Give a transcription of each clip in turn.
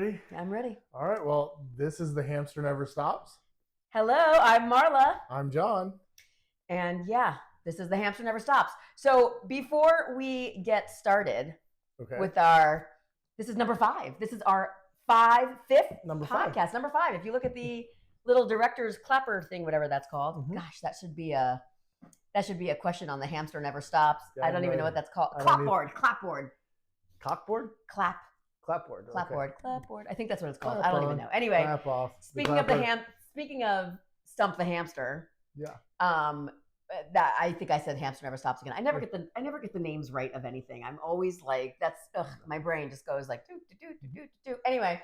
ready? I'm ready. All right. Well, this is the Hamster Never Stops. Hello, I'm Marla. I'm John. And yeah, this is the Hamster Never Stops. So before we get started with this is number 5. This is our fifth podcast. Number 5. If you look at the little director's clapper thing, whatever that's called, gosh, that should be a question on the Hamster Never Stops. Yeah, I don't even know what that's called. Clapboard. Cockboard? Clapboard. Clapboard. I think that's what it's called. I don't even know. Anyway, clap off. Speaking of Stump the Hamster. Yeah. That I think I said Hamster Never Stops again. I never get the names right of anything. I'm always like, my brain just goes like do. Anyway,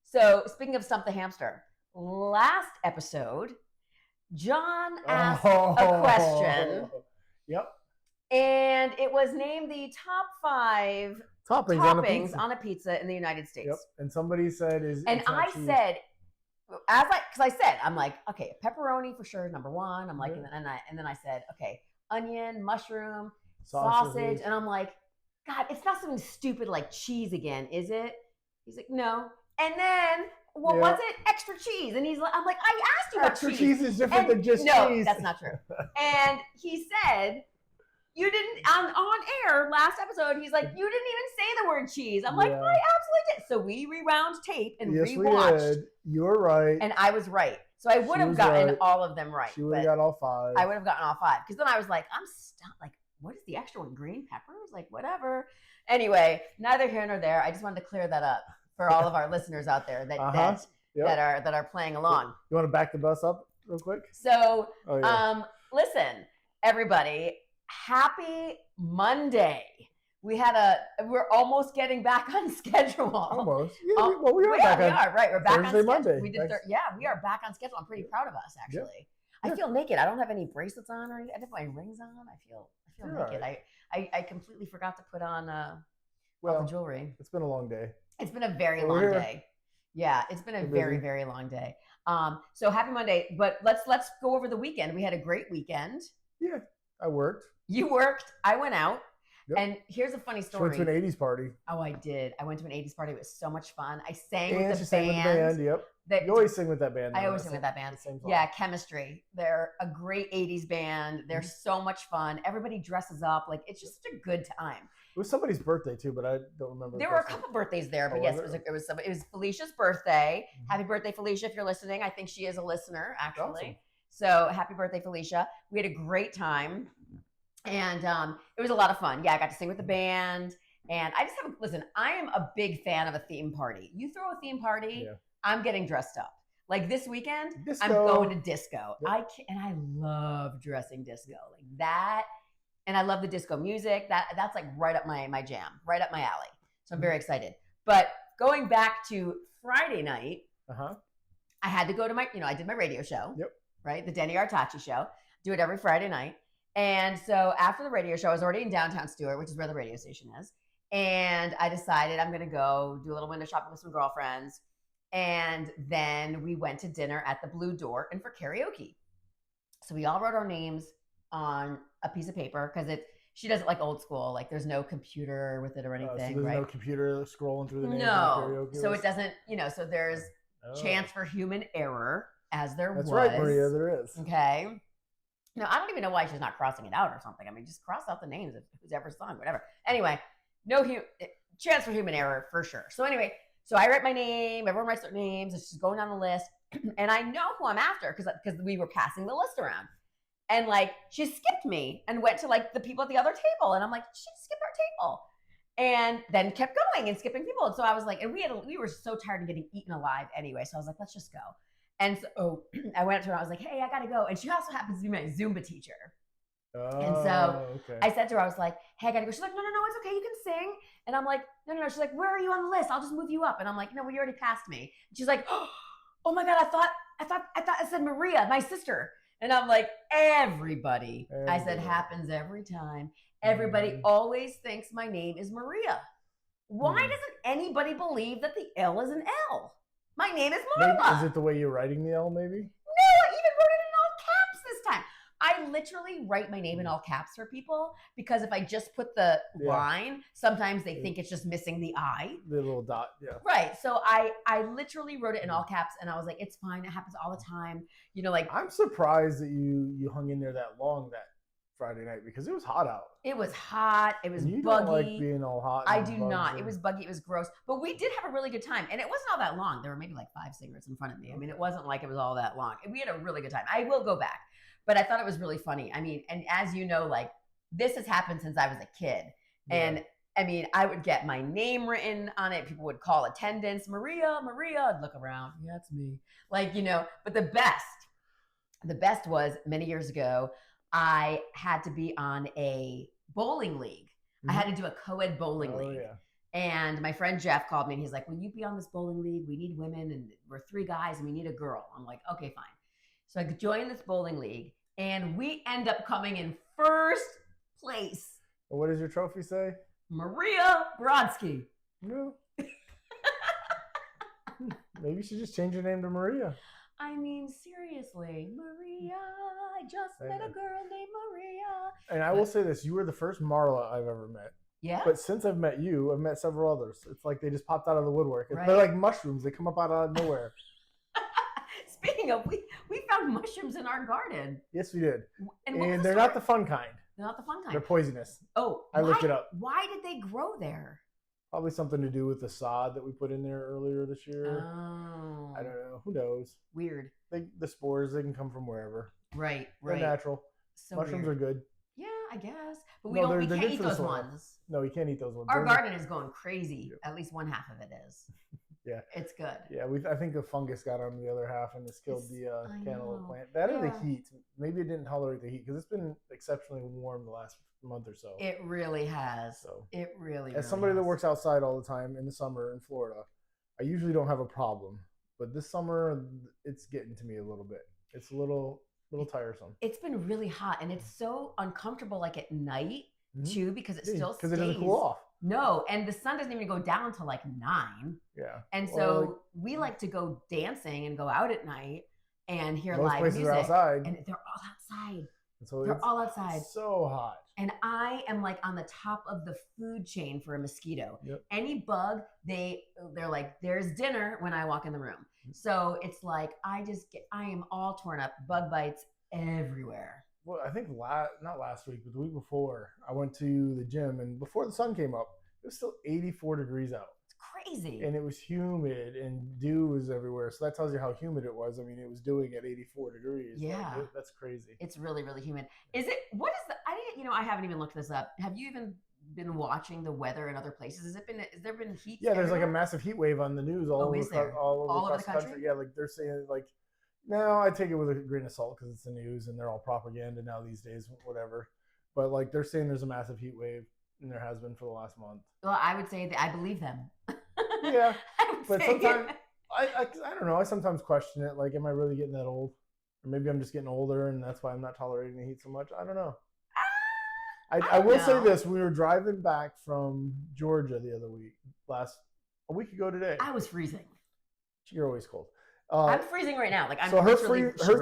so speaking of Stump the Hamster, last episode, John asked a question. Yep. And it was named the top 5 toppings on a pizza in the United States. Yep. And somebody said I'm like, okay, pepperoni for sure, number 1. I'm like, and then I said, okay, onion, mushroom, sausage, and I'm like, God, it's not something stupid like cheese again, is it? He's like, no. And then, what's it? Extra cheese. And I'm like, I asked you extra about cheese. Is different than just cheese. No, that's not true. And he said, you didn't, on air last episode, he's like, you didn't even say the word cheese. I'm like, I absolutely did. So we rewound tape and rewatched. We did. You were right. And I was right. So I would have gotten all of them right. She would have got all 5. I would have gotten all 5. Because then I was like, I'm stuck. Like, what is the extra one? Green peppers? Like, whatever. Anyway, neither here nor there. I just wanted to clear that up for all of our listeners out there that are playing along. You want to back the bus up real quick? So, listen, everybody. Happy Monday. We're almost getting back on schedule. Almost. Yeah, we are. Right. We're back Thursday, on schedule. Monday. We are back on schedule. I'm pretty proud of us, actually. Yep. I feel naked. I don't have any bracelets on or anything. I don't have my rings on. I feel naked. Right. I completely forgot to put on all the jewelry. It's been a long day. It's been a very long day. Yeah, it's been a very, very long day. So happy Monday. But let's go over the weekend. We had a great weekend. Yeah, I worked. You worked. I went out. Yep. And here's a funny story. She went to an 80s party. Oh, I did. I went to an 80s party. It was so much fun. I sang with the band. Sang with the band. Yep. You always sing with that band. I always sing with that band. Yeah, Chemistry. They're a great 80s band. They're so much fun. Everybody dresses up. Like, it's just a good time. It was somebody's birthday too, but I don't remember. There were a couple birthdays there, but yes, it was Felicia's birthday. Mm-hmm. Happy birthday, Felicia! If you're listening, I think she is a listener actually. Awesome. So happy birthday, Felicia! We had a great time. And it was a lot of fun. Yeah, I got to sing with the band. And I just I am a big fan of a theme party. You throw a theme party, I'm getting dressed up. Like this weekend, I'm going to disco. Yep. I love dressing disco. Like that. And I love the disco music. That's like right up my jam, right up my alley. So I'm very excited. But going back to Friday night, I had to go to I did my radio show, right? The Denny Artachi show. Do it every Friday night. And so after the radio show, I was already in downtown Stewart, which is where the radio station is. And I decided I'm going to go do a little window shopping with some girlfriends. And then we went to dinner at the Blue Door and for karaoke. So we all wrote our names on a piece of paper because she does it like old school. Like there's no computer with it or anything, so there's no computer scrolling through the names. No. So it doesn't, so there's chance for human error as there was. That's right, Maria, there is. Okay. No, I don't even know why she's not crossing it out or something. I mean, just cross out the names of who's ever sung, whatever. Anyway, chance for human error for sure. So anyway, I write my name, everyone writes their names, it's just going down the list. And I know who I'm after because we were passing the list around. And like, she skipped me and went to like the people at the other table. And I'm like, she skipped our table. And then kept going and skipping people. And so I was like, and we were so tired of getting eaten alive anyway. So I was like, let's just go. And so I went up to her. I was like, hey, I got to go. And she also happens to be my Zumba teacher. And so I said to her, I was like, hey, I got to go. She's like, no, it's okay. You can sing. And I'm like, no. She's like, where are you on the list? I'll just move you up. And I'm like, no, you already passed me. And she's like, oh my God, I thought I said Maria, my sister. And I'm like, everybody. I said, happens every time. Everybody always thinks my name is Maria. Why doesn't anybody believe that the L is an L? My name is Marla. Is it the way you're writing the L, maybe? No, I even wrote it in all caps this time. I literally write my name in all caps for people because if I just put the line, sometimes they think it's just missing the I. The little dot, yeah. Right. So I literally wrote it in all caps, and I was like, it's fine. It happens all the time. You know, like I'm surprised that you hung in there that long that Friday night because it was hot out. It was hot. It was and you buggy. Don't like being all hot. I do not. It was buggy. It was gross. But we did have a really good time, and it wasn't all that long. There were maybe like 5 cigarettes in front of me. I mean, it wasn't like it was all that long. We had a really good time. I will go back, but I thought it was really funny. I mean, and as you know, like this has happened since I was a kid, and I mean, I would get my name written on it. People would call attendance, Maria. I'd look around. Yeah, it's me. Like, you know, but the best was many years ago. I had to be on a bowling league. I had to do a co-ed bowling league. Yeah. And my friend Jeff called me and he's like, will you be on this bowling league? We need women and we're 3 guys and we need a girl. I'm like, okay, fine. So I joined this bowling league and we end up coming in first place. What does your trophy say? Maria Brodsky. No. Maybe you should just change your name to Maria. I mean, seriously, Maria. I just met a girl named Maria. And I will say this: you were the first Marla I've ever met. Yeah. But since I've met you, I've met several others. It's like they just popped out of the woodwork. Right. They're like mushrooms; they come up out of nowhere. Speaking of, we found mushrooms in our garden. Yes, we did. And they're not the fun kind. They're not the fun kind. They're poisonous. Oh, I looked it up. Why did they grow there? Probably something to do with the sod that we put in there earlier this year. Oh. I don't know. Who knows? Weird. The spores, they can come from wherever. Right. They're natural. So mushrooms weird. are good. Yeah, I guess. But we can't eat those ones. No, you can't eat those ones. Our garden is going crazy. Yeah. At least one half of it is. Yeah. It's good. Yeah, I think the fungus got on the other half and it's killed the cantaloupe plant. That or the heat. Maybe it didn't tolerate the heat because it's been exceptionally warm the last month or so. It really has. So it really as somebody that works outside all the time in the summer in Florida, I usually don't have a problem. But this summer, it's getting to me a little bit. It's a little tiresome. It's been really hot, and it's so uncomfortable, like at night too, because it still stays. Because it doesn't cool off. No, and the sun doesn't even go down till like 9. Yeah. And so we like to go dancing and go out at night and hear live music. Most places are outside. And they're all outside. So they're all outside. So hot. And I am like on the top of the food chain for a mosquito. Yep. Any bug, they're like, there's dinner when I walk in the room. So it's like I am all torn up, bug bites everywhere. Well, I think not last week, but the week before, I went to the gym, and before the sun came up, it was still 84 degrees out. It's crazy. And it was humid, and dew was everywhere. So that tells you how humid it was. I mean, it was dewing at 84 degrees. Yeah. Like, that's crazy. It's really, really humid. I haven't even looked this up. Have you even been watching the weather in other places? Has there been heat? Yeah, there's like a massive heat wave on the news all over the country. Yeah, like they're saying like, no, I take it with a grain of salt because it's the news and they're all propaganda now these days, whatever. But like they're saying there's a massive heat wave and there has been for the last month. Well, I would say that I believe them. Yeah, but sometimes I don't know. I sometimes question it. Like, am I really getting that old? Or maybe I'm just getting older and that's why I'm not tolerating the heat so much. I don't know. I will say this: we were driving back from Georgia the other week, a week ago today. I was freezing. You're always cold. I'm freezing right now. Like I'm. So her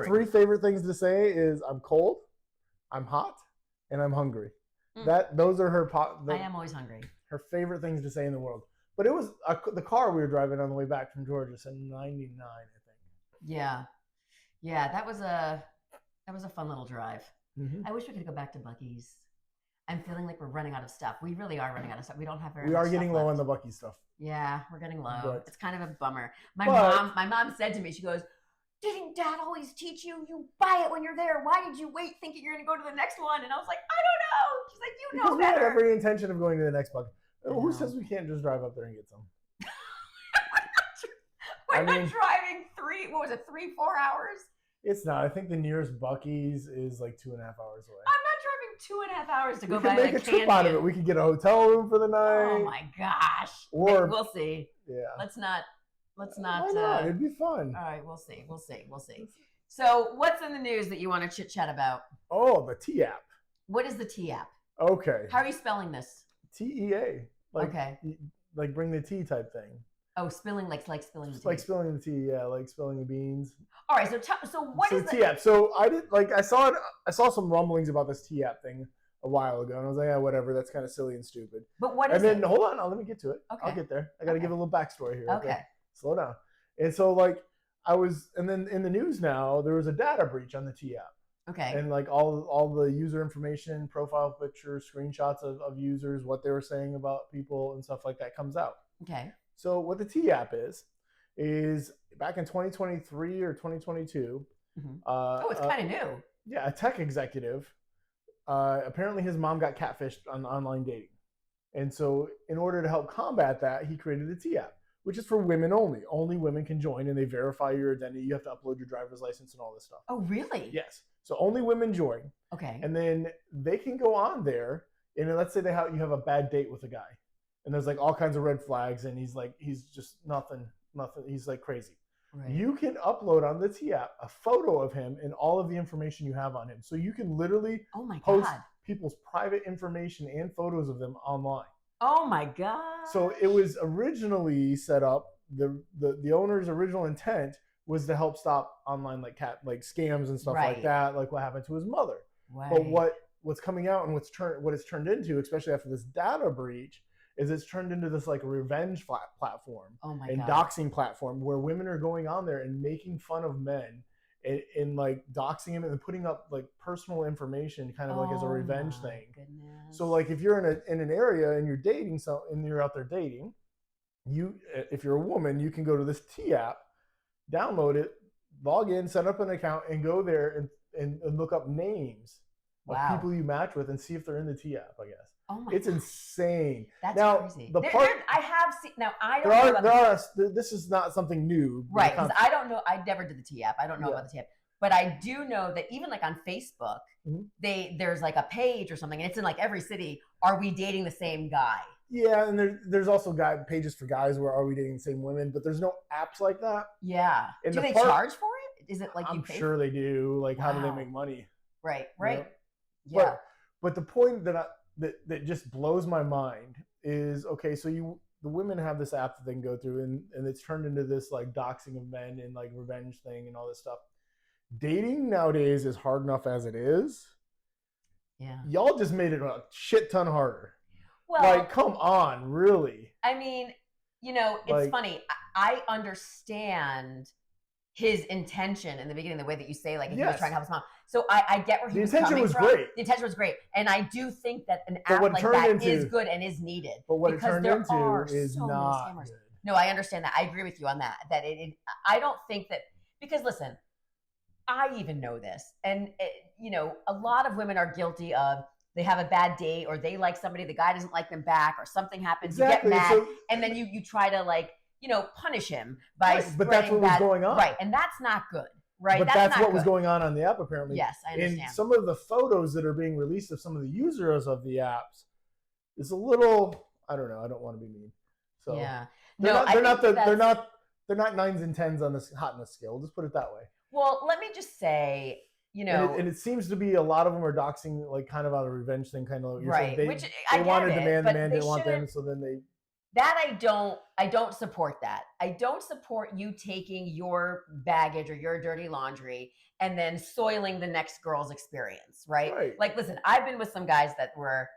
3 favorite things to say is I'm cold, I'm hot, and I'm hungry. Those are her. I am always hungry. Her favorite things to say in the world. But it was the car we were driving on the way back from Georgia said 99, I think. Yeah, that was a fun little drive. I wish we could go back to Buc-ee's. I'm feeling like we're running out of stuff. We really are running out of stuff. We don't have very much stuff. We are getting low on the Buc-ee stuff. Yeah, we're getting low. But it's kind of a bummer. My mom said to me, she goes, didn't Dad always teach you buy it when you're there? Why did you wait thinking you're going to go to the next one? And I was like, I don't know. She's like, you know better. We had every intention of going to the next Buc-ee. Who says we can't just drive up there and get some? We're not driving 3-4 hours? It's not. I think the nearest Buc-ee's is like 2.5 hours away. I'm not driving 2.5 hours to go buy make a trip out of it. We could get a hotel room for the night. Oh my gosh! Or we'll see. Yeah. Let's not. Why not? It'd be fun. All right, we'll see. So, what's in the news that you want to chit chat about? Oh, the T app. What is the T app? Okay. How are you spelling this? TEA. Okay. Like bring the tea type thing. Oh, spilling like spilling the tea. Like spilling the tea, yeah, like spilling the beans. All right, so what is the tea app? So I did I saw some rumblings about this tea app thing a while ago, and I was like, yeah, whatever, that's kind of silly and stupid. But what is it? And then it? hold on, let me get to it. Okay. I'll get there. I got to give a little backstory here. Okay. Slow down. And so like and then in the news now, there was a data breach on the tea app. Okay. And like all the user information, profile pictures, screenshots of users, what they were saying about people and stuff like that comes out. Okay. So what the tea app is back in 2023 or 2022. Oh, it's kind of new. Yeah, a tech executive. Apparently his mom got catfished on online dating. And so in order to help combat that, he created the tea app, which is for women only. Only women can join, and they verify your identity. You have to upload your driver's license and all this stuff. Oh, really? Yes. So only women join. Okay. And then they can go on there, and let's say you have a bad date with a guy, and there's like all kinds of red flags, and he's just nothing. He's like crazy. Right. You can upload on the T app a photo of him and all of the information you have on him. So you can literally post people's private information and photos of them online. Oh my God. So it was originally set up, the owner's original intent was to help stop online like scams and stuff like that, like what happened to his mother. Right. But what's coming out and what it's turned into, especially after this data breach, is it's turned into this like revenge platform and doxing platform where women are going on there and making fun of men and like doxing them and putting up like personal information kind of like as a revenge thing. Goodness. So like if you're in an area and you're dating and you're out there dating, if you're a woman, you can go to this T app, download it, log in, set up an account, and go there and look up names of people you match with and see if they're in the T app, I guess. Oh my It's God. Insane. That's now, crazy. I have seen. Now I don't know. This is not something new, right? Because I don't know. I never did the T app. I don't know about the T app, but I do know that even like on Facebook, there's like a page or something, and it's in like every city. Are we dating the same guy? Yeah, and there's also pages for guys where are we dating the same women, but there's no apps like that. Yeah. Do they charge for it? Is it like I'm sure they do. Like how do they make money? Right. You know? Yeah. But the point that just blows my mind is, okay, so the women have this app that they can go through and it's turned into this like doxing of men and like revenge thing and all this stuff. Dating nowadays is hard enough as it is. Yeah. Y'all just made it a shit ton harder. Well, like, come on, really? I mean, it's funny. I understand his intention in the beginning, the way that you say, like, if he was trying to help his mom. So I get where he was coming from. The intention was great. And I do think that an app like that is good and is needed. But what it turned into is not good. No, I understand that. I agree with you on that. That I don't think that, because listen, I even know this. And, a lot of women are guilty of, they have a bad date or they like somebody, the guy doesn't like them back or something happens, you get mad, and then you try to like, punish him by but that's what was going on. Right, and that's not good, right? But that's what was going on the app apparently. Yes, I understand. And some of the photos that are being released of some of the users of the apps is a little, I don't know, I don't want to be mean. So yeah. They're not 9s and 10s on this hotness scale. Just put it that way. Well, let me just say, and it seems to be a lot of them are doxing like kind of out of revenge thing, kind of like right. They want to demand, the man didn't want them, so then they. That I don't support that. I don't support you taking your baggage or your dirty laundry and then soiling the next girl's experience, right? Like, listen, I've been with some guys that were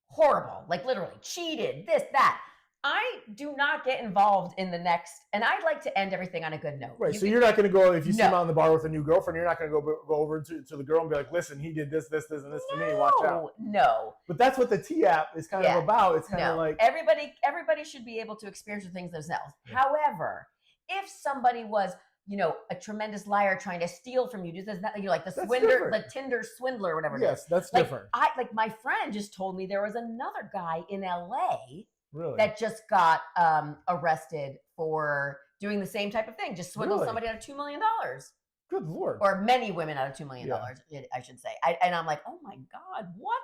horrible, like literally cheated, this, that. I do not get involved in the next, and I'd like to end everything on a good note. Right, so you're not going to go, if you see him out in the bar with a new girlfriend, you're not going to go over to the girl and be like, listen, he did this, and this to me, watch out. No. But that's what the T app is kind of about. It's kind of like. Everybody should be able to experience the things themselves. Yeah. However, if somebody was, a tremendous liar trying to steal from you, just that, like the swindler, the Tinder swindler, or whatever it is. Yes, that's different. My friend just told me there was another guy in LA. Really? That just got arrested for doing the same type of thing, just swindled somebody out of $2 million. Good Lord. Or many women out of $2 million, I should say. And I'm like, oh my God, what?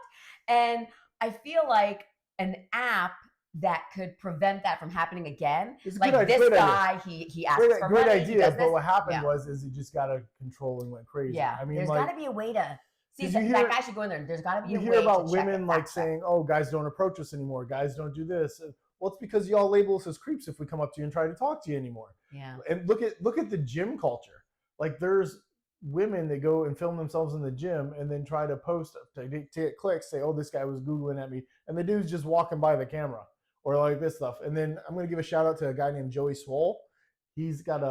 And I feel like an app that could prevent that from happening again. Like this guy, he asked for money. Great idea, but what happened was he just got out of control and went crazy. Yeah, I mean, there's got to be a way to. See, that guy should go in there. There's got to be a way to check. You hear about women like saying, "Oh, guys don't approach us anymore. Guys don't do this." Well, it's because y'all label us as creeps if we come up to you and try to talk to you anymore. Yeah. And look at the gym culture. Like there's women that go and film themselves in the gym and then try to post to get clicks, say, oh, this guy was Googling at me. And the dude's just walking by the camera or like this stuff. And then I'm going to give a shout out to a guy named Joey Swole. He's got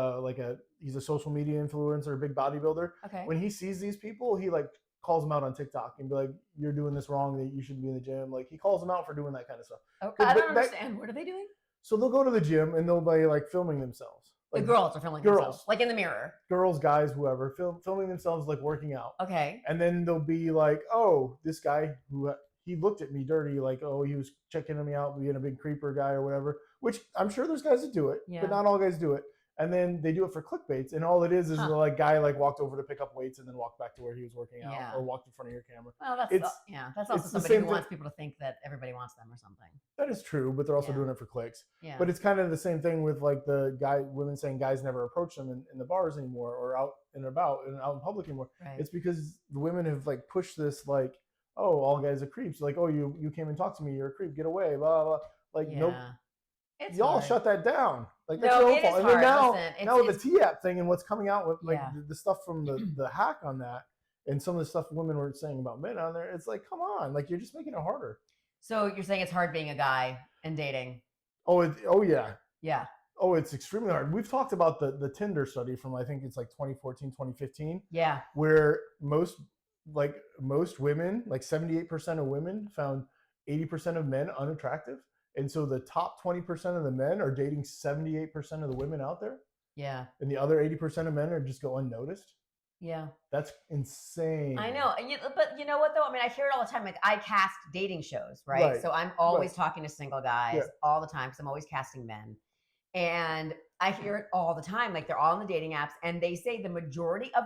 he's a social media influencer, a big bodybuilder. Okay. When he sees these people, he like calls them out on TikTok and be like, you're doing this wrong, that you shouldn't be in the gym. Like he calls them out for doing that kind of stuff. Okay. I don't understand. What are they doing? So they'll go to the gym and they'll be like filming themselves. Like, the girls are filming themselves, like in the mirror. Girls, guys, whoever, filming themselves like working out. Okay. And then they'll be like, oh, this guy who he looked at me dirty, like, oh, he was checking me out, being a big creeper guy or whatever. Which I'm sure there's guys that do it, but not all guys do it. And then they do it for clickbaits, and all it is the like guy like walked over to pick up weights and then walked back to where he was working out, or walked in front of your camera. Well, that's also somebody who wants people to think that everybody wants them or something. That is true, but they're also doing it for clicks. Yeah. But it's kind of the same thing with like women saying guys never approach them in the bars anymore or out and about and out in public anymore. Right. It's because the women have like pushed this like, oh, all guys are creeps. Like, oh, you came and talked to me, you're a creep, get away, blah blah. Like, nope. It's y'all hard. Shut that down. Like that's your own fault. And then now with the T-app thing and what's coming out with like the stuff from the hack on that and some of the stuff women were saying about men on there, it's like, come on, like you're just making it harder. So you're saying it's hard being a guy and dating? Oh yeah. Yeah. Oh, it's extremely hard. We've talked about the Tinder study from I think it's like 2014, 2015. Yeah. Where most women, like 78% of women found 80% of men unattractive. And so the top 20% of the men are dating 78% of the women out there. Yeah. And the other 80% of men are just go unnoticed. Yeah. That's insane. I know. But you know what, though? I mean, I hear it all the time. Like, I cast dating shows, right? So I'm always talking to single guys all the time because I'm always casting men. And I hear it all the time. Like, they're all on the dating apps. And they say the majority of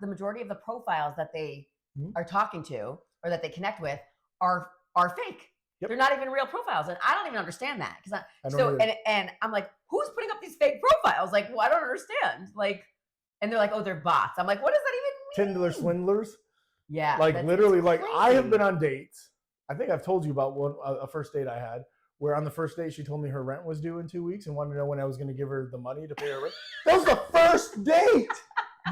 the majority of the profiles that they are talking to or that they connect with are fake. Yep. They're not even real profiles, and I don't even understand that and I'm like, who's putting up these fake profiles? Like, well, I don't understand. Like, and they're like, oh, they're bots. I'm like, what does that even mean? Tinder swindlers. Yeah, like literally, like I have been on dates. I think I've told you about a first date I had, where on the first date she told me her rent was due in 2 weeks and wanted to know when I was going to give her the money to pay her rent. That was the first date.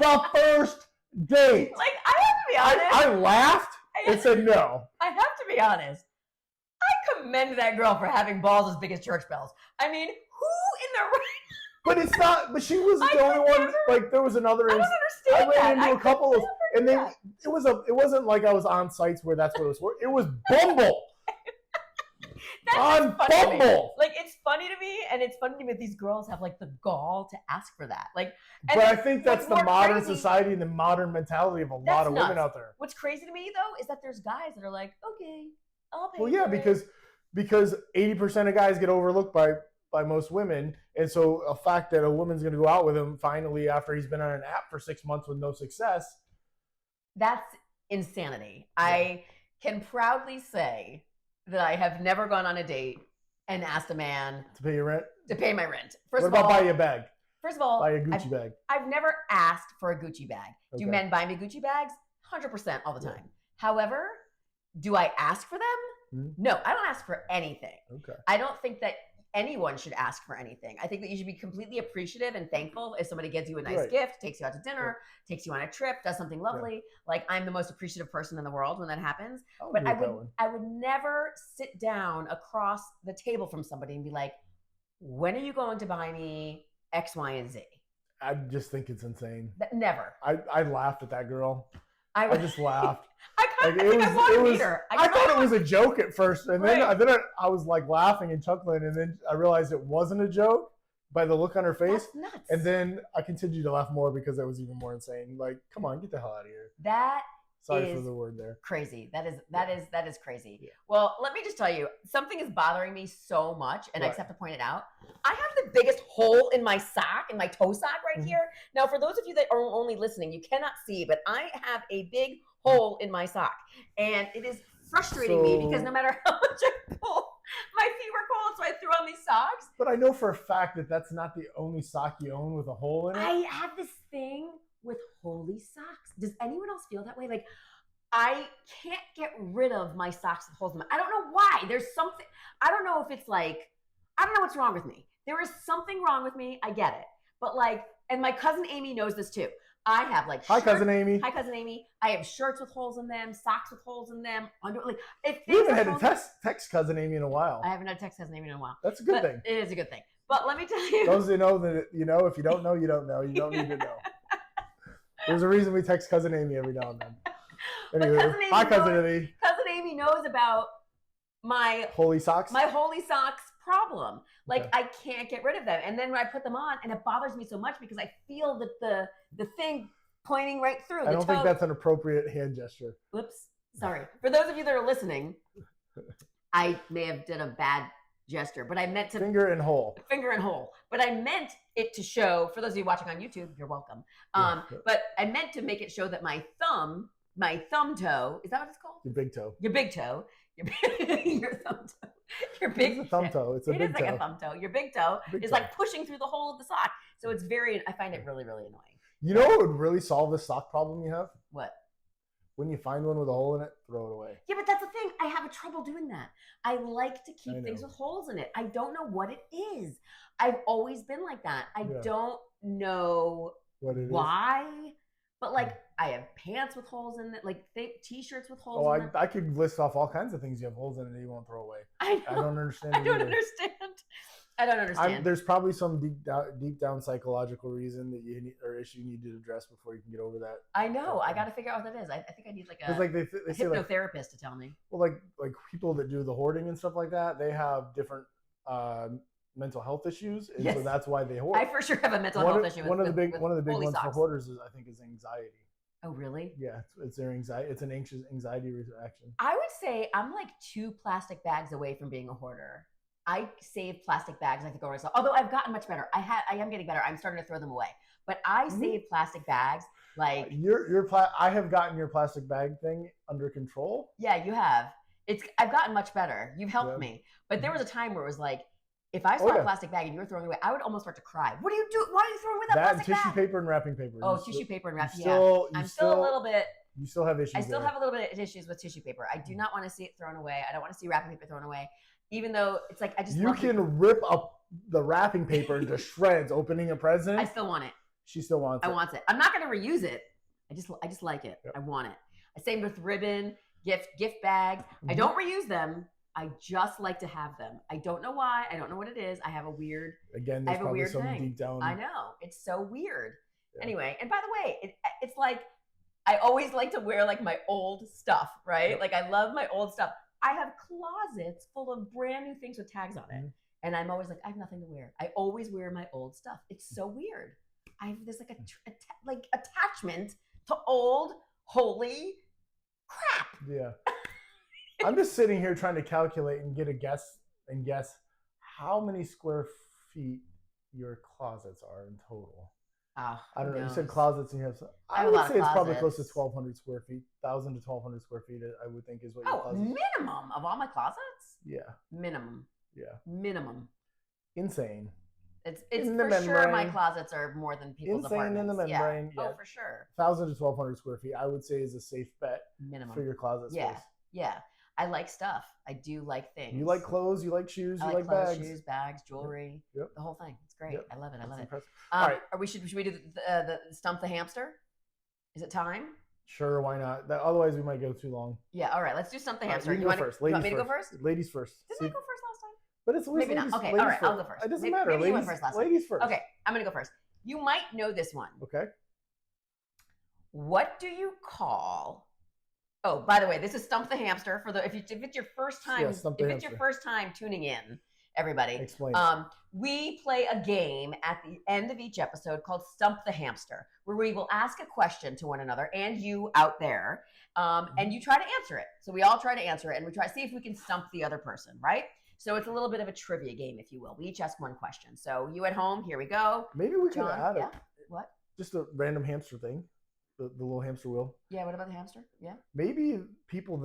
The first date. Like, I have to be honest. I laughed and said no. I have to be honest. I commend that girl for having balls as big as church bells. I mean, who in the right? But it's not. But she wasn't the only one. Like there was another. I don't understand. I ran into a couple of, and it wasn't like I was on sites where that's what it was for. It was Bumble. On Bumble. Like it's funny to me, and it's funny to me that these girls have like the gall to ask for that. Like, but I think that's the modern society and the modern mentality of a lot of women out there. What's crazy to me though is that there's guys that are like, okay. Well, yeah, because 80% of guys get overlooked by most women, and so a fact that a woman's going to go out with him finally after he's been on an app for 6 months with no success. That's insanity. Yeah. I can proudly say that I have never gone on a date and asked a man to pay your rent. To pay my rent. What about buy you a bag? First of all, buy a Gucci bag. I've never asked for a Gucci bag. Okay. Do men buy me Gucci bags? 100% all the time. Yeah. However, do I ask for them? Mm-hmm. No, I don't ask for anything. Okay. I don't think that anyone should ask for anything. I think that you should be completely appreciative and thankful if somebody gives you a nice gift, takes you out to dinner, takes you on a trip, does something lovely. Like I'm the most appreciative person in the world when that happens. But I would never sit down across the table from somebody and be like, when are you going to buy me X, Y, and Z? I just think it's insane. Never. I laughed at that girl. I just laughed. I thought it was a joke at first, and then I was like laughing and chuckling, and then I realized it wasn't a joke by the look on her face. That's nuts. And then I continued to laugh more because that was even more insane. Like, come on, get the hell out of here. Sorry for the word there. Crazy. That is crazy. Yeah. Well, let me just tell you, something is bothering me so much, and I just have to point it out. I have the biggest hole in my sock, in my toe sock right here. Now, for those of you that are only listening, you cannot see, but I have a big hole in my sock, and it is frustrating me because no matter how much I pull, my feet were cold, so I threw on these socks. But I know for a fact that that's not the only sock you own with a hole in it. I have this thing with holy socks. Does anyone else feel that way? Like, I can't get rid of my socks with holes in them. I don't know why. There's something. I don't know if it's like I don't know what's wrong with me. There is something wrong with me. I get it. But like, and my cousin Amy knows this too. I have like Hi, Cousin Amy. Hi, Cousin Amy. I have shirts with holes in them, socks with holes in them. Like, you haven't had to text Cousin Amy in a while. I haven't had to text Cousin Amy in a while. That's a good thing. It is a good thing. But let me tell you. Those who know that you know. If you don't know, you don't know. You don't need to know. There's a reason we text Cousin Amy every now and then. Anyway, hi, Cousin Amy. Cousin Amy knows about my holy socks. My holy socks problem. Like I can't get rid of them, and then when I put them on, and it bothers me so much because I feel that the thing pointing right through. I don't think that's an appropriate hand gesture. Whoops, sorry. For those of you that are listening, I may have done a bad gesture, but I meant to finger and hole. But I meant it to show. For those of you watching on YouTube, you're welcome. But I meant to make it show that my thumb toe, is that what it's called? Your big toe. Your big toe. Your thumb toe. Your big it's a thumb toe. It's a big toe. It is like a thumb toe. Your big toe is like pushing through the hole of the sock. So it's I find it really, really annoying. You know what would really solve this sock problem you have? What? When you find one with a hole in it, throw it away. Yeah, but that's the thing. I have trouble doing that. I like to keep things with holes in it. I don't know what it is. I've always been like that. I don't know why. But like I have pants with holes in it, like t-shirts with holes in them. I could list off all kinds of things you have holes in it that you won't throw away. I don't understand. I don't understand. There's probably some deep down psychological reason that you need, or issue you need to address before you can get over that. I know. I got to figure out what that is. I think I need like a hypnotherapist to tell me. Well, like people that do the hoarding and stuff like that, they have different mental health issues, and so that's why they hoard. I for sure have a mental health issue. One of the big ones for hoarders is anxiety. Oh, really? Yeah, it's their anxiety. It's an anxious anxiety reaction. I would say I'm like 2 plastic bags away from being a hoarder. I save plastic bags. I think myself. Although I've gotten much better. I am getting better. I'm starting to throw them away. But I save plastic bags. Like I have gotten your plastic bag thing under control. Yeah, you have. I've gotten much better. You've helped me. But there was a time where it was like, if I saw a plastic bag and you were throwing it away, I would almost start to cry. What do you do? Why are you throwing away that plastic bag? Tissue paper and wrapping paper. Oh, tissue paper and wrapping paper. I'm still a little bit. You still have issues. I still have a little bit of issues with tissue paper. I do not want to see it thrown away. I don't want to see wrapping paper thrown away. Even though it's like you can rip up the wrapping paper into shreds, opening a present. I still want it. She still wants it. I want it. I'm not going to reuse it. I just like it. Yep. I want it. Same with ribbon, gift bags. I don't reuse them. I just like to have them. I don't know why. I don't know what it is. I have a weird. Again, there's probably some deep down. I know. It's so weird. Yeah. Anyway, and by the way, it's like I always like to wear like my old stuff, right? Yep. Like I love my old stuff. I have closets full of brand new things with tags on it. And I'm always like, I have nothing to wear. I always wear my old stuff. It's so weird. I have this like attachment to old holy crap. Yeah. I'm just sitting here trying to calculate and get a guess how many square feet your closets are in total. Oh, I don't know. You said closets, and you have. I would say it's probably close to 1,200 square feet. 1,000 to 1,200 square feet, I would think, is what your closets. Minimum of all my closets. Yeah. Minimum. Yeah. Minimum. Insane. It's for sure. My closets are more than people's apartments. In the membrane. Yeah. Oh, for sure. 1,000 to 1,200 square feet, I would say, is a safe bet. Minimum for your closet space. Yeah. I like stuff. I do like things. You like clothes. You like shoes. You like clothes, bags. Shoes, bags, jewelry. Yep. The whole thing. It's great. Yep. I love it. Impressive. All right. Should we do the Stump the Hamster? Is it time? Sure. Why not? Otherwise, we might go too long. Yeah. All right. Let's do Stump the Hamster. You want me to go first? Ladies first. Didn't I go first last time? But it's always maybe ladies, not. Okay. Ladies all right. first. I'll go first. It doesn't matter. Maybe you went first last time. Ladies first. Okay. I'm gonna go first. You might know this one. Okay. What do you call? Oh, by the way, this is Stump the Hamster for if it's your first time. Your first time tuning in, everybody. Explain. We play a game at the end of each episode called Stump the Hamster, where we will ask a question to one another and you out there, and you try to answer it. So we all try to answer it, and we try to see if we can stump the other person, right? So it's a little bit of a trivia game, if you will. We each ask one question. So you at home, here we go. Maybe we could add it. What? Just a random hamster thing. The little hamster wheel. Yeah, what about the hamster? Yeah. Maybe people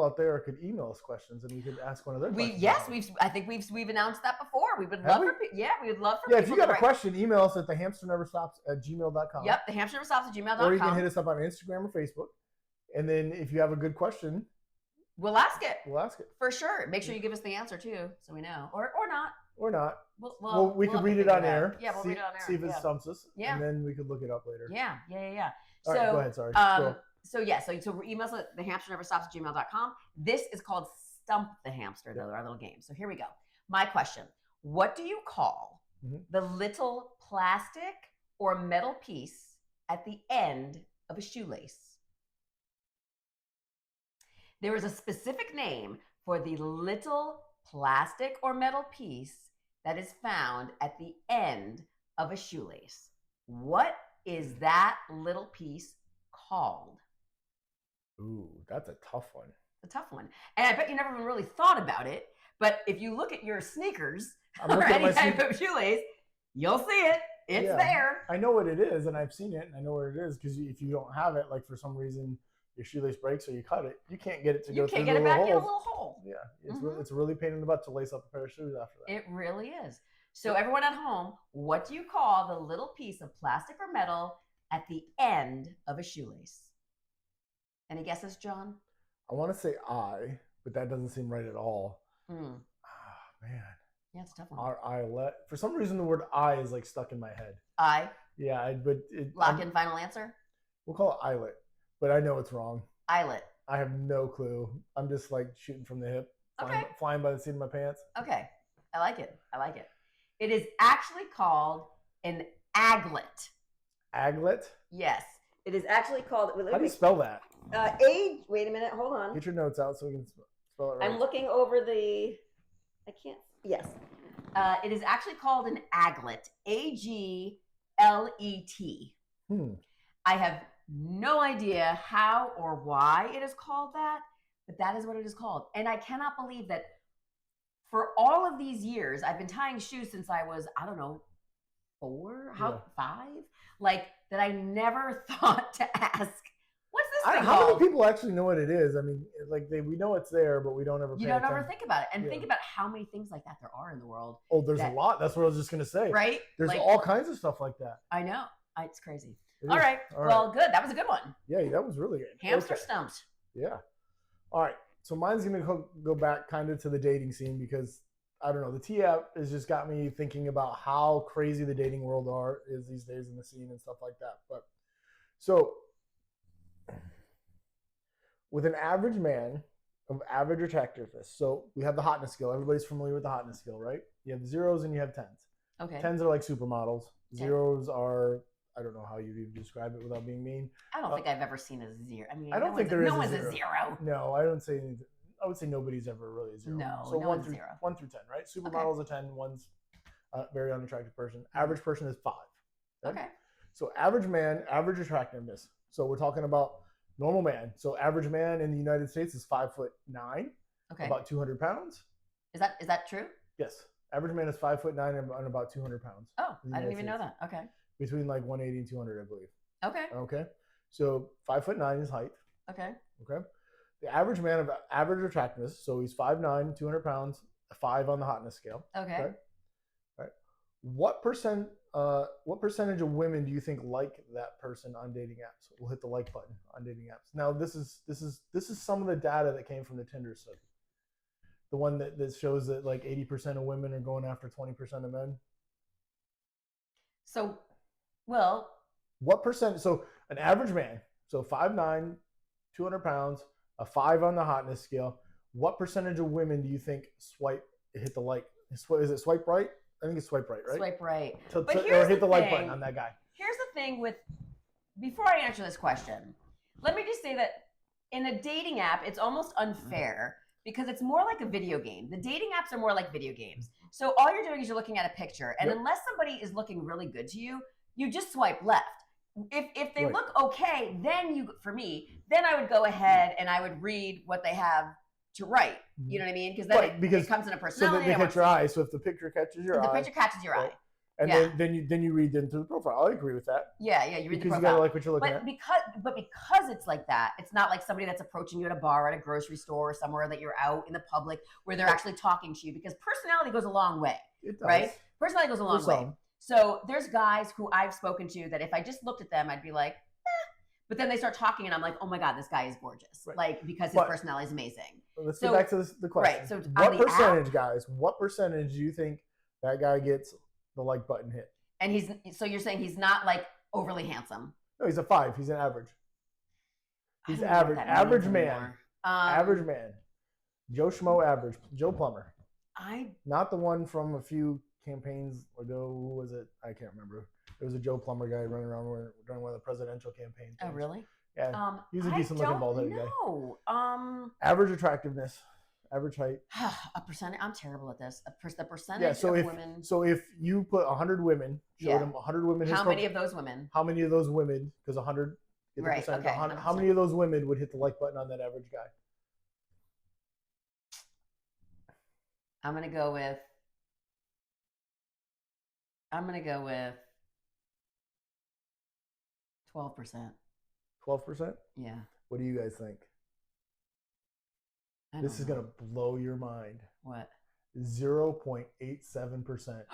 out there could email us questions and we could ask one of their questions. Yes, I think we've announced that before. We would love for we would love for people. Yeah, if you got a question, email us at thehamsterneverstops@gmail.com. Yep, thehamsterneverstops@gmail.com. Or you can hit us up on Instagram or Facebook. And then if you have a good question, we'll ask it. We'll ask it. For sure. Make sure you give us the answer too, so we know. Or not. Or not. Well, we could read it on air. Yeah, we'll read it on air. See if it stumps us. Yeah. And then we could look it up later. Yeah. All right, go ahead. Sorry. So email us at thehamsterneverstops@gmail.com. This is called Stump the Hamster, though, our little game. So here we go. My question: what do you call the little plastic or metal piece at the end of a shoelace? There is a specific name for the little plastic or metal piece that is found at the end of a shoelace. What is that little piece called? Ooh, that's a tough one. A tough one. And I bet you never even really thought about it. But if you look at your sneakers or any type of shoelace, you'll see it. It's there. I know what it is, and I've seen it, and I know where it is, because if you don't have it, like for some reason your shoelace breaks or you cut it, you can't get it to go through the little hole. You can't get it back in a little hole. Yeah, it's really pain in the butt to lace up a pair of shoes after that. It really is. So everyone at home, what do you call the little piece of plastic or metal at the end of a shoelace? Any guesses, John? I want to say I, but that doesn't seem right at all. Man. Yeah, it's a tough one. Our eyelet. For some reason, the word "I" is like stuck in my head. I. Yeah, but lock in final answer. We'll call it eyelet, but I know it's wrong. Eyelet. I have no clue. I'm just like shooting from the hip, flying by the seat of my pants. Okay, I like it. It is actually called an aglet. Aglet? Yes, it is actually called. How do you spell that? Wait a minute. Hold on. Get your notes out so we can spell it right. I'm looking over the. I can't. Yes. It is actually called an aglet. Aglet. I have no idea how or why it is called that, but that is what it is called. And I cannot believe that for all of these years, I've been tying shoes since I was, I don't know, 5? Like, that I never thought to ask, what's this thing How called? many people actually know what it is? I mean, like we know it's there, but we don't ever pay attention. You don't ever think about it. And think about how many things like that there are in the world. Oh, there's a lot. That's what I was just going to say. Right? There's all kinds of stuff like that. I know. It's crazy. All right. Well, good. That was a good one. Yeah, that was really good. Hamster stumped. Yeah. All right. So mine's going to go back kind of to the dating scene because, I don't know, the T app has just got me thinking about how crazy the dating world is these days in the scene and stuff like that. But so with an average man of average attractiveness, so we have the hotness scale. Everybody's familiar with the hotness scale, right? You have zeros and you have tens. Okay. Tens are like supermodels. Zeros are, I don't know how you even describe it without being mean. I don't think I've ever seen a zero. I mean, I don't think there is no one's a zero. No, I don't say anything. I would say nobody's ever really a zero. No, so no 1 one's through zero. 1 through 10, right? Supermodel's a 10. One's a very unattractive person. Average person is 5. Okay. So average man, average attractiveness. So we're talking about normal man. So average man in the United States is 5'9". Okay. About 200 pounds. Is that true? Yes. Average man is 5'9" and about 200 pounds. Oh, I didn't even know that. Okay. Between like 180 and 200, I believe. Okay. Okay. So 5'9" is height. Okay. Okay. The average man of average attractiveness, so he's 5'9", 200 pounds, a 5 on the hotness scale. Okay. Right. What percentage of women do you think like that person on dating apps? We'll hit the like button on dating apps. Now this is some of the data that came from the Tinder study. The one that shows that like 80% of women are going after 20% of men. So, well, what percent? So an average man, so 5'9", 200 pounds, a 5 on the hotness scale. What percentage of women do you think hit the like? Is it swipe right? I think it's swipe right, right? Swipe right. Or hit the like button on that guy. Here's the thing with, before I answer this question, let me just say that in a dating app, it's almost unfair because it's more like a video game. The dating apps are more like video games. So all you're doing is you're looking at a picture, and unless somebody is looking really good to you, you just swipe left. If they look okay, then then I would go ahead and I would read what they have to write. You know what I mean? Because it comes in a personality. So they catch your eye. So if the picture catches your eye. The picture catches your eye. And then you read into the profile. I agree with that. Yeah, you read the profile. Because you gotta like what you're looking at. Because it's like that, it's not like somebody that's approaching you at a bar, at a grocery store, or somewhere that you're out in the public where they're actually talking to you. Because personality goes a long way. It does. Right? Personality goes a long way. So there's guys who I've spoken to that if I just looked at them, I'd be like, but then they start talking and I'm like, oh my God, this guy is gorgeous. Right. Like, because his personality is amazing. Let's get back to the question. Right. So what percentage, guys, what percentage do you think that guy gets the like button hit. And so you're saying he's not like overly handsome? No, he's a 5. He's an average. He's average. Average man. Average man. Joe Schmo average. Joe Plumber. Not the one from a few campaigns ago. Who was it? I can't remember. There was a Joe Plumber guy running around during one of the presidential campaigns. Oh, really? Yeah. He's a decent looking bald-headed guy. No. Average attractiveness. Average height. A percentage. I'm terrible at this. The percentage of women. So if you put 100 women, showed them 100 women. How many of those women? How many of those women? Because 100. Right. Okay. How many of those women would hit the like button on that average guy? I'm gonna go with 12%. 12%? Yeah. What do you guys think? This is going to blow your mind. What? 0.87%.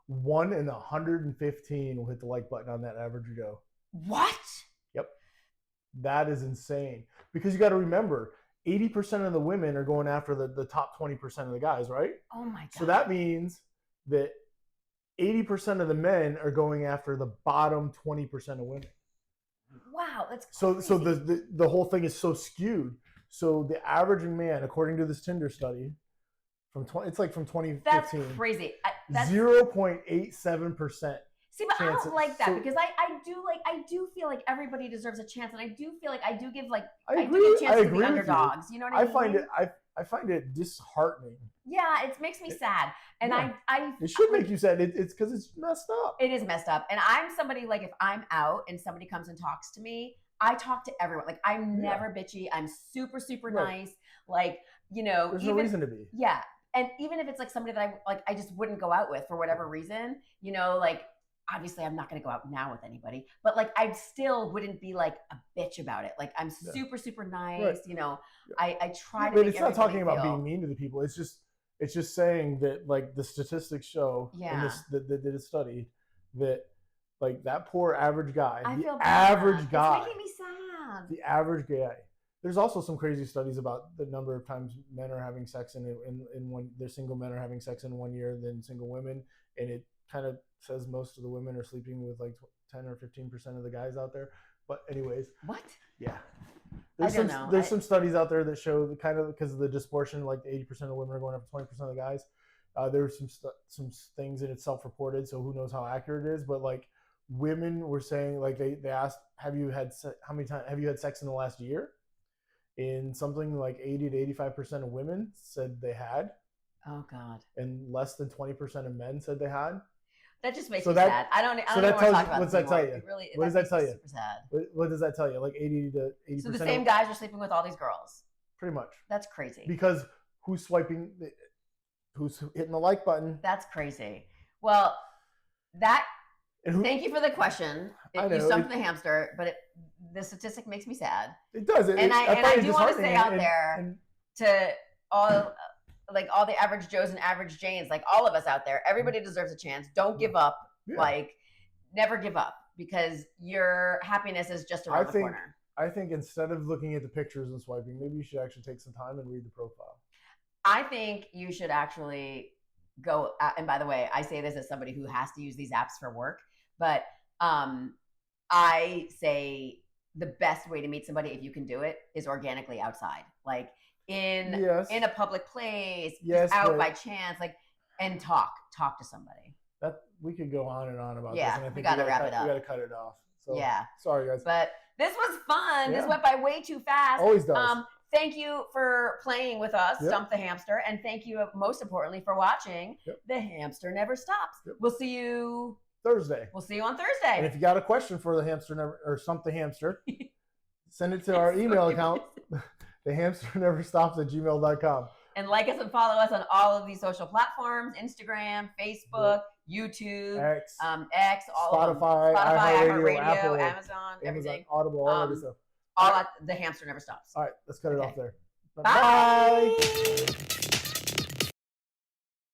1 in 115 will hit the like button on that average Joe. What? Yep. That is insane. Because you got to remember, 80% of the women are going after the top 20% of the guys, right? Oh my God. So that means that 80% of the men are going after the bottom 20% of women. Wow, that's crazy. So the whole thing is so skewed. So the averaging man, according to this Tinder study, it's like from 2015. That's crazy. 0.87%. See, but I don't like that because I do feel like everybody deserves a chance, and I do feel like I do give I do give chances to the underdogs. You know what I mean? I find it disheartening. Yeah, it makes me sad, and yeah. It should make you sad. It's because it's messed up. It is messed up, and I'm somebody like if I'm out and somebody comes and talks to me, I talk to everyone. Like I'm never bitchy. I'm super nice. Like there's no reason to be. Yeah, and even if it's like somebody that I just wouldn't go out with for whatever reason, obviously I'm not going to go out now with anybody, but I still wouldn't be like a bitch about it. Like I'm super nice. Right. I try to. But it's not talking about being mean to the people. It's just saying that the statistics show in this that did a study that that poor average guy, average guy, it's making me sad. The average guy. There's also some crazy studies about the number of times men are having sex in one. They're single men are having sex in 1 year than single women, and it kind of says most of the women are sleeping with 10 or 15% of the guys out there. But anyways, what? Yeah, there's some studies out there that show because of the disproportion, 80% of women are going after 20% of the guys. There's some things, and it's self-reported, so who knows how accurate it is. But women were saying they asked, have you had sex in the last year? And something 80 to 85% of women said they had. Oh God! And less than 20% of men said they had. That just makes me sad. I don't want to talk about what's that tell you? What does that tell you? Super sad. What does that tell you? 80 to 80%. So the same guys are sleeping with all these girls. Pretty much. That's crazy. Because who's hitting the like button? That's crazy. Well, thank you for the question. You stumped the hamster, but the statistic makes me sad. It does. And I do want to say out there to all the average Joes and average Janes, all of us out there, everybody deserves a chance. Don't give up. Yeah. Never give up, because your happiness is just around the corner. I think instead of looking at the pictures and swiping, maybe you should actually take some time and read the profile. I think you should actually go, and by the way, I say this as somebody who has to use these apps for work, but I say the best way to meet somebody, if you can do it, is organically outside, in a public place, out by chance, and talk to somebody. That we could go on and on about this. Yeah, and I think we got to wrap it up. We got to cut it off. So, yeah. Sorry, guys. But this was fun. Yeah. This went by way too fast. Always does. Thank you for playing with us, Stump the Hamster, and thank you, most importantly, for watching The Hamster Never Stops. Yep. We'll see you Thursday. We'll see you on Thursday. And if you got a question for Stump the Hamster, send it to our email account, thehamsterneverstops@gmail.com. And like us and follow us on all of these social platforms: Instagram, Facebook, YouTube, X, Spotify, iHeart Radio, Amazon, everything. Audible, all that stuff. All at The Hamster Never Stops. All right, let's cut it off there. Bye.